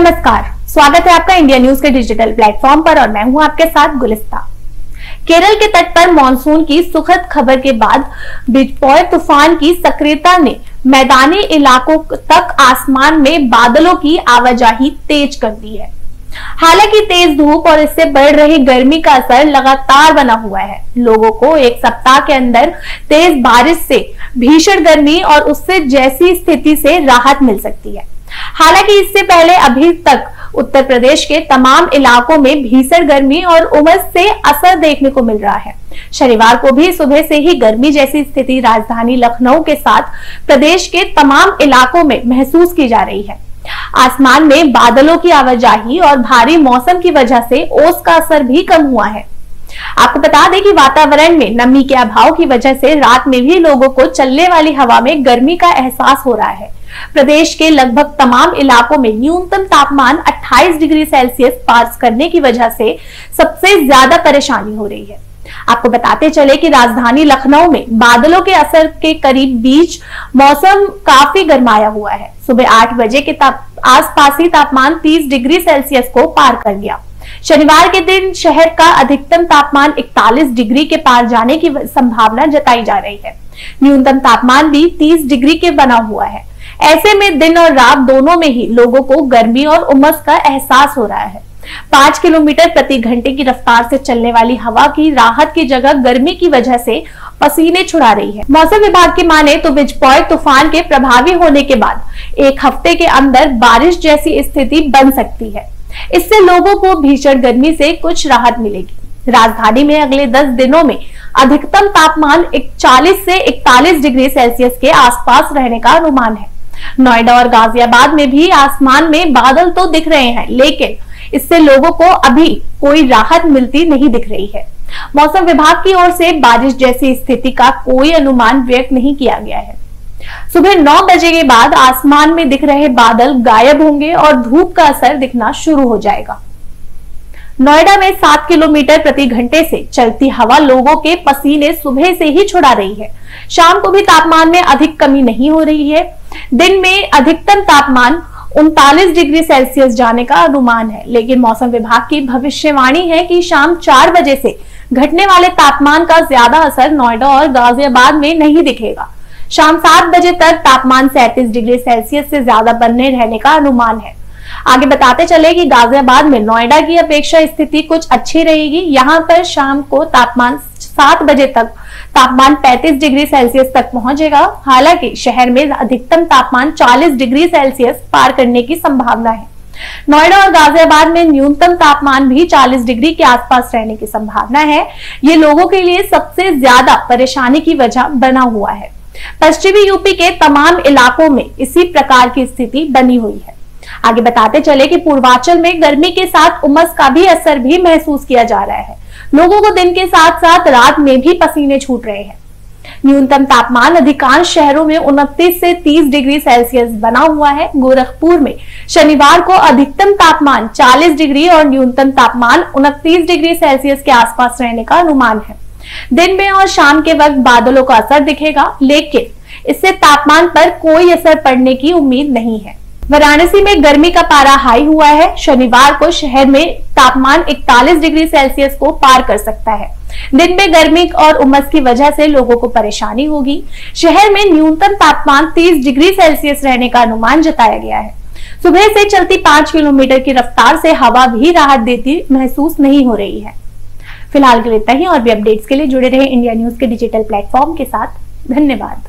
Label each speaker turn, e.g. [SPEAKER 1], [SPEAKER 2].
[SPEAKER 1] नमस्कार, स्वागत है आपका इंडिया न्यूज के डिजिटल प्लेटफॉर्म पर और मैं हूं आपके साथ गुलिस्ता। केरल के तट पर मानसून की सुखद खबर के बाद बिजपॉय तूफान की सक्रियता ने मैदानी इलाकों तक आसमान में बादलों की आवाजाही तेज कर दी है। हालांकि तेज धूप और इससे बढ़ रही गर्मी का असर लगातार बना हुआ है। लोगों को एक सप्ताह के अंदर तेज बारिश से भीषण गर्मी और उससे जैसी स्थिति से राहत मिल सकती है। हालांकि इससे पहले अभी तक उत्तर प्रदेश के तमाम इलाकों में भीषण गर्मी और उमस से असर देखने को मिल रहा है। शनिवार को भी सुबह से ही गर्मी जैसी स्थिति राजधानी लखनऊ के साथ प्रदेश के तमाम इलाकों में महसूस की जा रही है। आसमान में बादलों की आवाजाही और भारी मौसम की वजह से ओस का असर भी कम हुआ है। आपको बता दें कि वातावरण में नमी के अभाव की वजह से रात में भी लोगों को चलने वाली हवा में गर्मी का एहसास हो रहा है। प्रदेश के लगभग तमाम इलाकों में न्यूनतम तापमान 28 डिग्री सेल्सियस पार करने की वजह से सबसे ज्यादा परेशानी हो रही है। आपको बताते चले कि राजधानी लखनऊ में बादलों के असर के करीब बीच मौसम काफी गर्माया हुआ है। सुबह 8 बजे के आसपास ही तापमान 30 डिग्री सेल्सियस को पार कर गया। शनिवार के दिन शहर का अधिकतम तापमान 41 डिग्री के पार जाने की संभावना जताई जा रही है। न्यूनतम तापमान भी 30 डिग्री के बना हुआ है। ऐसे में दिन और रात दोनों में ही लोगों को गर्मी और उमस का एहसास हो रहा है। 5 किलोमीटर प्रति घंटे की रफ्तार से चलने वाली हवा की राहत की जगह गर्मी की वजह से पसीने छुड़ा रही है। मौसम विभाग की माने तो बिजपॉय तूफान के प्रभावी होने के बाद एक हफ्ते के अंदर बारिश जैसी स्थिति बन सकती है। इससे लोगों को भीषण गर्मी से कुछ राहत मिलेगी। राजधानी में अगले 10 दिनों में अधिकतम तापमान 40 से 41 डिग्री सेल्सियस के आसपास रहने का अनुमान है। नोएडा और गाजियाबाद में भी आसमान में बादल तो दिख रहे हैं, लेकिन इससे लोगों को अभी कोई राहत मिलती नहीं दिख रही है। मौसम विभाग की ओर से बारिश जैसी स्थिति का कोई अनुमान व्यक्त नहीं किया गया है। सुबह 9 बजे के बाद आसमान में दिख रहे बादल गायब होंगे और धूप का असर दिखना शुरू हो जाएगा। नोएडा में 7 किलोमीटर प्रति घंटे से चलती हवा लोगों के पसीने सुबह से ही छुड़ा रही है। शाम को भी तापमान में अधिक कमी नहीं हो रही है। दिन में अधिकतम तापमान 39 डिग्री सेल्सियस जाने का अनुमान है, लेकिन मौसम विभाग की भविष्यवाणी है कि शाम 4 बजे से घटने वाले तापमान का ज्यादा असर नोएडा और गाजियाबाद में नहीं दिखेगा। शाम 7 बजे तक तापमान 37 डिग्री सेल्सियस से ज्यादा बने रहने का अनुमान है। आगे बताते चले कि गाजियाबाद में नोएडा की अपेक्षा स्थिति कुछ अच्छी रहेगी। यहाँ पर शाम को तापमान 7 बजे तक तापमान 35 डिग्री सेल्सियस तक पहुंचेगा। हालांकि शहर में अधिकतम तापमान 40 डिग्री सेल्सियस पार करने की संभावना है। नोएडा और गाजियाबाद में न्यूनतम तापमान भी 40 डिग्री के आसपास रहने की संभावना है। ये लोगों के लिए सबसे ज्यादा परेशानी की वजह बना हुआ है। पश्चिमी यूपी के तमाम इलाकों में इसी प्रकार की स्थिति बनी हुई है। आगे बताते चले कि पूर्वांचल में गर्मी के साथ उमस का भी असर भी महसूस किया जा रहा है। लोगों को दिन के साथ साथ रात में भी पसीने छूट रहे हैं। न्यूनतम तापमान अधिकांश शहरों में 29 से 30 डिग्री सेल्सियस बना हुआ है। गोरखपुर में शनिवार को अधिकतम तापमान 40 डिग्री और न्यूनतम तापमान 29 डिग्री सेल्सियस के आसपास रहने का अनुमान है। दिन में और शाम के वक्त बादलों का असर दिखेगा, लेकिन इससे तापमान पर कोई असर पड़ने की उम्मीद नहीं है। वाराणसी में गर्मी का पारा हाई हुआ है। शनिवार को शहर में तापमान 41 डिग्री सेल्सियस को पार कर सकता है। दिन में गर्मी और उमस की वजह से लोगों को परेशानी होगी। शहर में न्यूनतम तापमान 30 डिग्री सेल्सियस रहने का अनुमान जताया गया है। सुबह से चलती 5 किलोमीटर की रफ्तार से हवा भी राहत देती महसूस नहीं हो रही है। फिलहाल के लिए इतना ही। और भी अपडेट्स के लिए जुड़े रहे इंडिया न्यूज के डिजिटल प्लेटफॉर्म के साथ। धन्यवाद।